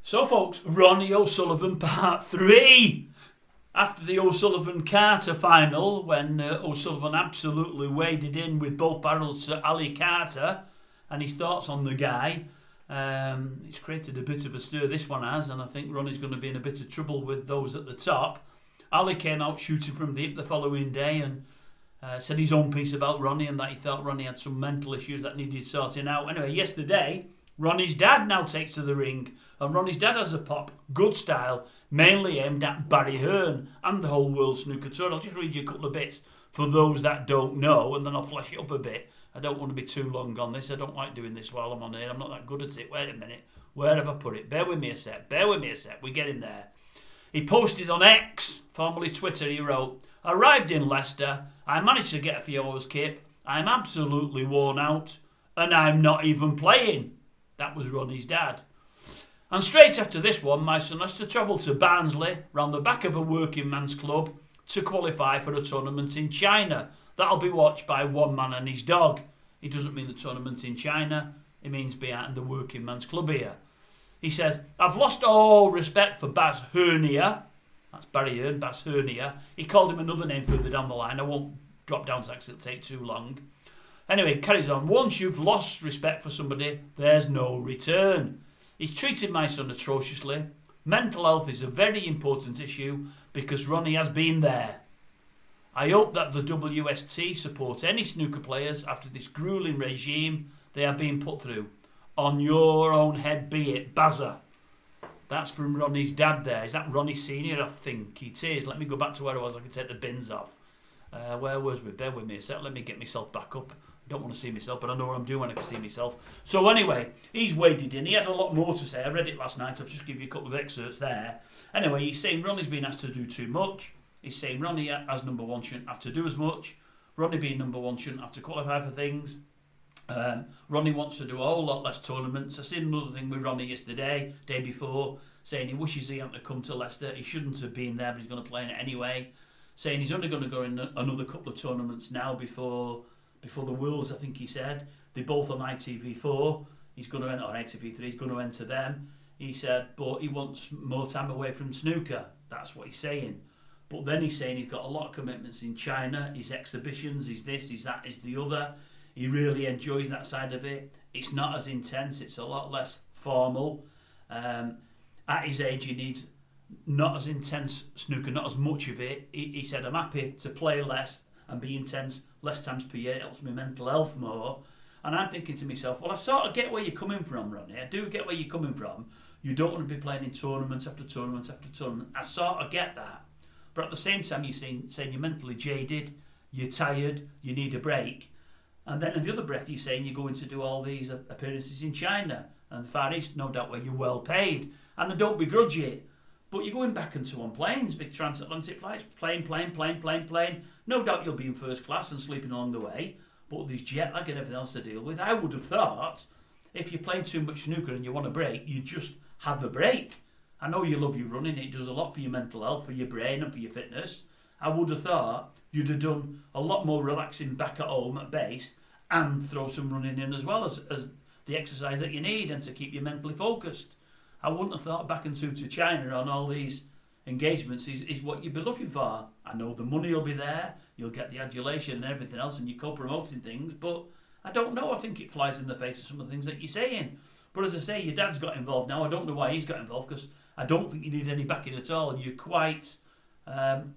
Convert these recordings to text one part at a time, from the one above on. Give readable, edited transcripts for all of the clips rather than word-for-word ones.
So folks, Ronnie O'Sullivan part 3. After the O'Sullivan-Carter final, when O'Sullivan absolutely waded in with both barrels to Ali Carter and his thoughts on the guy, it's created a bit of a stir, this one has, and I think Ronnie's going to be in a bit of trouble with those at the top. Ali came out shooting from the hip the following day and said his own piece about Ronnie and that he thought Ronnie had some mental issues that needed sorting out. Anyway, yesterday, Ronnie's dad now takes to the ring, and Ronnie's dad has a pop, good style, mainly aimed at Barry Hearn and the whole World Snooker Tour. I'll just read you a couple of bits for those that don't know, and then I'll flash it up a bit. I don't want to be too long on this. I don't like doing this while I'm on here. I'm not that good at it. Wait a minute. Where have I put it? Bear with me a sec. We're getting there. He posted on X, formerly Twitter, he wrote, "Arrived in Leicester. I managed to get a few hours kip. I'm absolutely worn out, and I'm not even playing." That was Ronnie's dad. And straight after this one, my son has to travel to Barnsley, round the back of a working man's club, to qualify for a tournament in China. That'll be watched by one man and his dog. He doesn't mean the tournament in China. He means be out in the working man's club here. He says, "I've lost all respect for Baz Hernia." That's Barry Hearn, Baz Hernia. He called him another name further down the line. I won't drop down to that because it'll take too long. Anyway, carries on. "Once you've lost respect for somebody, there's no return. He's treated my son atrociously. Mental health is a very important issue because Ronnie has been there. I hope that the WST support any snooker players after this gruelling regime they are being put through. On your own head be it, Bazza." That's from Ronnie's dad there. Is that Ronnie Senior? I think it is. Let me go back to where I was. I can take the bins off. Where was we? Bear with me a sec. Let me get myself back up. I don't want to see myself, but I know what I'm doing when I can see myself. So anyway, he's waded in. He had a lot more to say. I read it last night. I'll just give you a couple of excerpts there. Anyway, he's saying Ronnie's been asked to do too much. He's saying Ronnie, as number one, shouldn't have to do as much. Ronnie being number one shouldn't have to qualify for things. Ronnie wants to do a whole lot less tournaments. I seen another thing with Ronnie yesterday, day before, saying he wishes he hadn't come to Leicester. He shouldn't have been there, but he's going to play in it anyway. Saying he's only going to go in another couple of tournaments now before the Worlds, I think he said. They're both on ITV4. He's going to enter on ITV3. He's going to enter them. He said, but he wants more time away from snooker. That's what he's saying. But then he's saying he's got a lot of commitments in China. His exhibitions, he's this, he's that, he's the other. He really enjoys that side of it. It's not as intense. It's a lot less formal. At his age, he needs not as intense snooker, not as much of it. He said, "I'm happy to play less and be intense less times per year. It helps my mental health more." And I'm thinking to myself, well, I sort of get where you're coming from, Ronnie. I do get where you're coming from. You don't want to be playing in tournaments after tournaments after tournament. I sort of get that. But at the same time, you're saying you're mentally jaded, you're tired, you need a break. And then in the other breath, you're saying you're going to do all these appearances in China and the Far East, no doubt where you're well paid. And I don't begrudge it. But you're going back and to on planes, big transatlantic flights, plane. No doubt you'll be in first class and sleeping along the way, but there's jet lag and everything else to deal with. I would have thought if you're playing too much snooker and you want a break, you just have a break. I know you love your running, it does a lot for your mental health, for your brain and for your fitness. I would have thought you'd have done a lot more relaxing back at home at base and throw some running in as well as the exercise that you need and to keep you mentally focused. I wouldn't have thought back and to China on all these engagements is what you'd be looking for. I know the money will be there, you'll get the adulation and everything else and you're co-promoting things, but I don't know, I think it flies in the face of some of the things that you're saying. But as I say, your dad's got involved now. I don't know why he's got involved because I don't think you need any backing at all. You're quite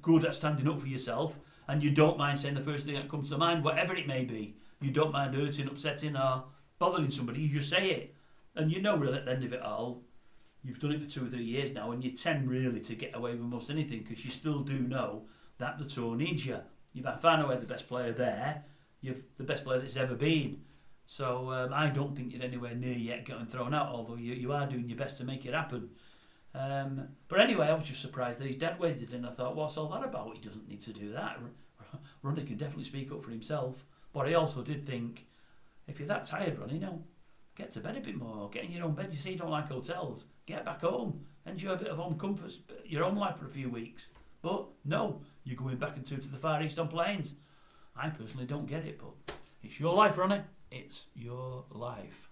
good at standing up for yourself and you don't mind saying the first thing that comes to mind, whatever it may be. You don't mind hurting, upsetting or bothering somebody, you just say it. And you know really at the end of it all, you've done it for 2 or 3 years now and you tend really to get away with most anything because you still do know that the tour needs you. You've far and away the best player there. You're the best player that's ever been. So I don't think you're anywhere near yet getting thrown out, although you are doing your best to make it happen. But anyway, I was just surprised that his dad waded in. I thought, what's all that about? He doesn't need to do that. Ronnie can definitely speak up for himself. But I also did think, if you're that tired, Ronnie, get to bed a bit more. Get in your own bed. You say you don't like hotels. Get back home. Enjoy a bit of home comforts, your own life for a few weeks. But no, you're going back into the Far East on planes. I personally don't get it, but it's your life, Ronnie. It's your life.